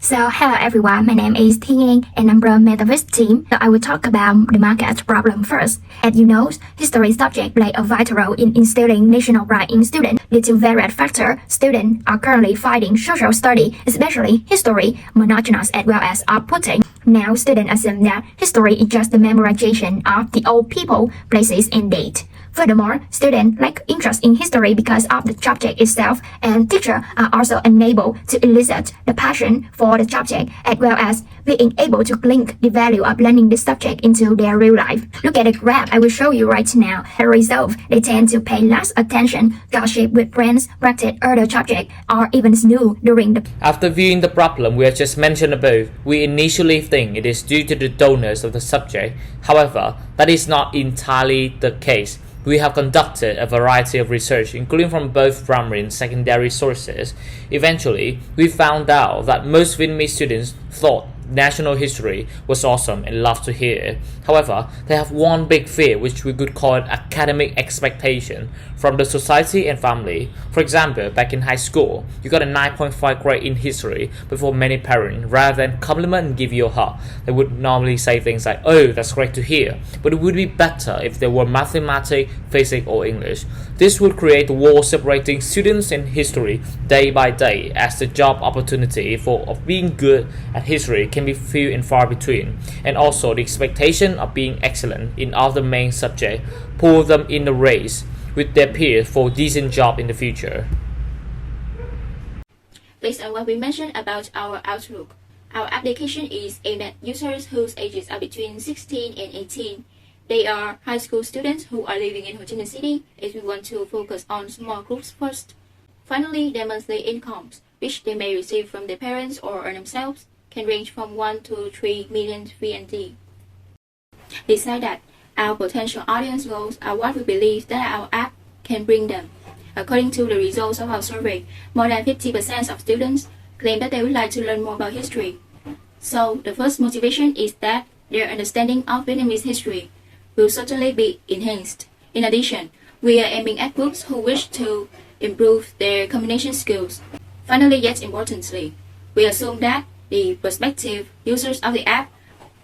So hello everyone, my name is Thiên and I'm from Metavists team. So I will talk about the market problem first. As you know, history subject play a vital role in instilling national pride in students. Due to various factors, students are currently finding social study, especially history, monotonous as well as off-putting. Now students assume that history is just the memorization of the old people, places and date. Furthermore, students lack interest in history because of the subject itself, and teachers are also unable to elicit the passion for the subject, as well as being able to link the value of learning this subject into their real life. Look at the graph I will show you right now. As a result, they tend to pay less attention, gossip with friends, practice other subjects, or even snooze during the... After viewing the problem we have just mentioned above, we initially think it is due to the donors of the subject. However, that is not entirely the case. We have conducted a variety of research, including from both primary and secondary sources. Eventually, we found out that most Vietnamese students thought national history was awesome and loved to hear it. However, they have one big fear, which we could call academic expectation from the society and family. For example, back in high school, you got a 9.5 grade in history, but for many parents, rather than compliment and give you a hug, they would normally say things like, "Oh, that's great to hear, but it would be better if there were mathematics, physics or English." This would create a wall separating students and history day by day, as the job opportunity of being good at history can be few and far between, and also the expectation of being excellent in other main subjects pull them in the race with their peers for a decent job in the future. Based on what we mentioned about our outlook, our application is aimed at users whose ages are between 16 and 18. They are high school students who are living in Ho Chi Minh City, as we want to focus on small groups first. Finally, their monthly incomes, which they may receive from their parents or earn themselves, can range from 1 to 3 million VND. Besides that, our potential audience goals are what we believe that our app can bring them. According to the results of our survey, more than 50% of students claim that they would like to learn more about history. So the first motivation is that their understanding of Vietnamese history will certainly be enhanced. In addition, we are aiming at groups who wish to improve their communication skills. Finally, yet importantly, we assume that the prospective users of the app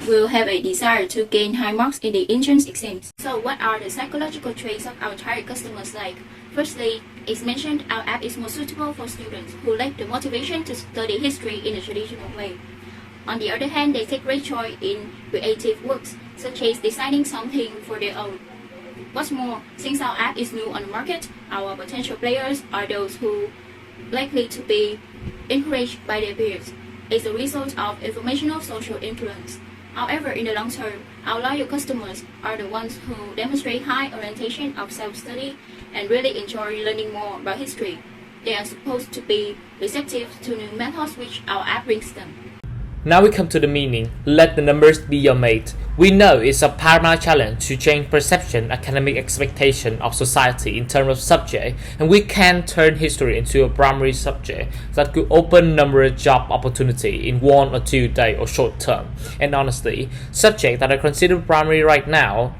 will have a desire to gain high marks in the entrance exams. So what are the psychological traits of our target customers like? Firstly, as mentioned, our app is more suitable for students who lack the motivation to study history in a traditional way. On the other hand, they take great joy in creative works, such as designing something for their own. What's more, since our app is new on the market, our potential players are those who likely to be encouraged by their peers as a result of informational social influence. However, in the long term, our loyal customers are the ones who demonstrate high orientation of self-study and really enjoy learning more about history. They are supposed to be receptive to new methods which our app brings them. Now we come to the meaning, let the numbers be your mate. We know it's a paramount challenge to change perception, academic expectation of society in terms of subject, and we can turn history into a primary subject that could open numerous job opportunity in 1 or 2 days or short term. And honestly, subjects that are considered primary right now,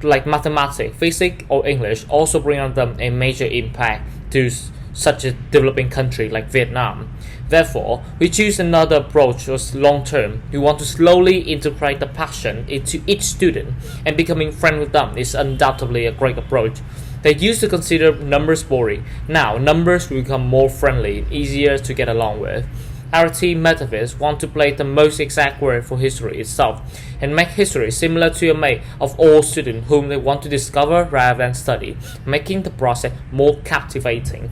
like mathematics, physics or English, also bring on them a major impact to such a developing country like Vietnam. Therefore, we choose another approach as long term. We want to slowly integrate the passion into each student, and becoming friends with them is undoubtedly a great approach. They used to consider numbers boring. Now, numbers will become more friendly and easier to get along with. Our team Metavists want to play the most exact word for history itself and make history similar to a mate of all students whom they want to discover rather than study, making the process more captivating.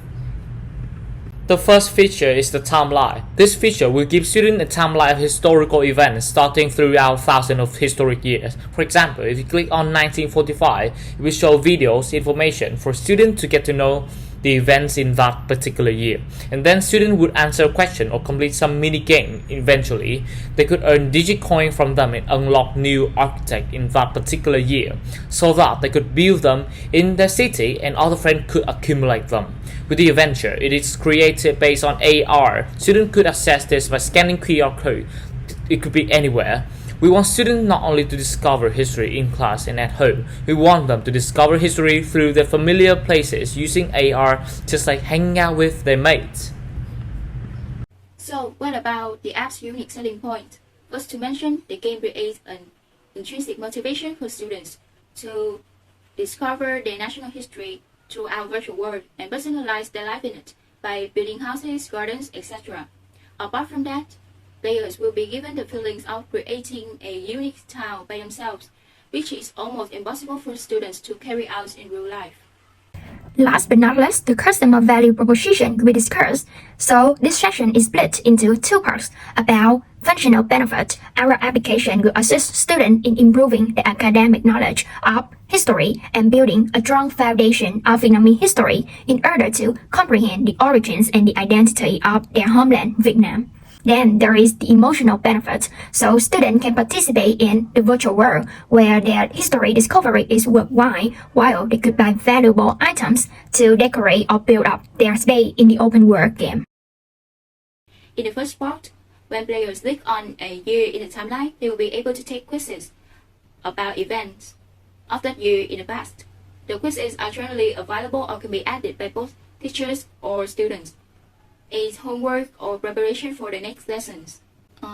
The first feature is the timeline. This feature will give students a timeline of historical events starting throughout thousands of historic years. For example, if you click on 1945, it will show videos, information for students to get to know the events in that particular year. And then students would answer a question or complete some mini game. Eventually, they could earn DigiCoins from them and unlock new architects in that particular year, so that they could build them in their city and other friends could accumulate them. With the adventure, it is created based on AR. Students could access this by scanning QR code. It could be anywhere. We want students not only to discover history in class and at home, we want them to discover history through their familiar places using AR, just like hanging out with their mates. So, what about the app's unique selling point? First to mention, the game creates an intrinsic motivation for students to discover their national history through our virtual world and personalize their life in it by building houses, gardens, etc. Apart from that, players will be given the feelings of creating a unique town by themselves, which is almost impossible for students to carry out in real life. Last but not least, the customer value proposition we discussed. So this section is split into two parts. About functional benefit, our application will assist students in improving the academic knowledge of history and building a strong foundation of Vietnamese history in order to comprehend the origins and the identity of their homeland, Vietnam. Then there is the emotional benefit, so students can participate in the virtual world where their history discovery is worthwhile, while they could buy valuable items to decorate or build up their space in the open world game. In the first part, when players click on a year in the timeline, they will be able to take quizzes about events of that year in the past. The quizzes are generally available or can be added by both teachers or students as homework or preparation for the next lessons.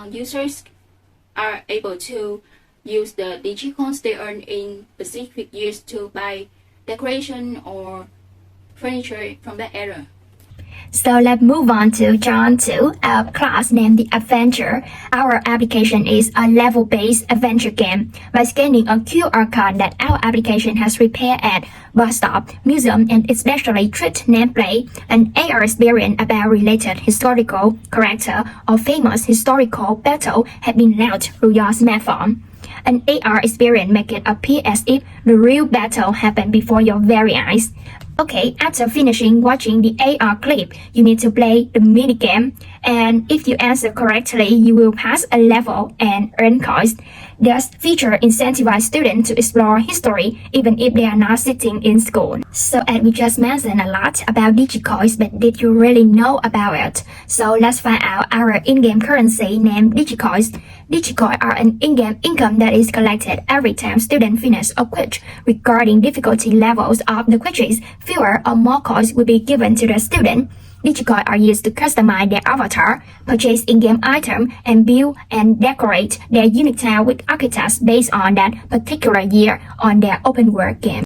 Users are able to use the DigiCoins they earn in specific years to buy decoration or furniture from that era. So let's move on to John 2, a class named The Adventure. Our application is a level-based adventure game. By scanning a QR code that our application has prepared at bus stop, museum, and especially street nameplate, an AR experience about related historical character or famous historical battle has been launched through your smartphone. An AR experience makes it appear as if the real battle happened before your very eyes. Okay, after finishing watching the AR clip, you need to play the minigame, and if you answer correctly, you will pass a level and earn coins. This feature incentivizes students to explore history even if they are not sitting in school. So as we just mentioned a lot about DigiCoins, but did you really know about it? So let's find out our in-game currency named DigiCoins. DigiCoins are an in-game income that is collected every time students finish a quiz. Regarding difficulty levels of the quizzes, fewer or more coins will be given to the student. DigiCoins are used to customize their avatar, purchase in-game items, and build and decorate their unique town with architects based on that particular year on their open world game.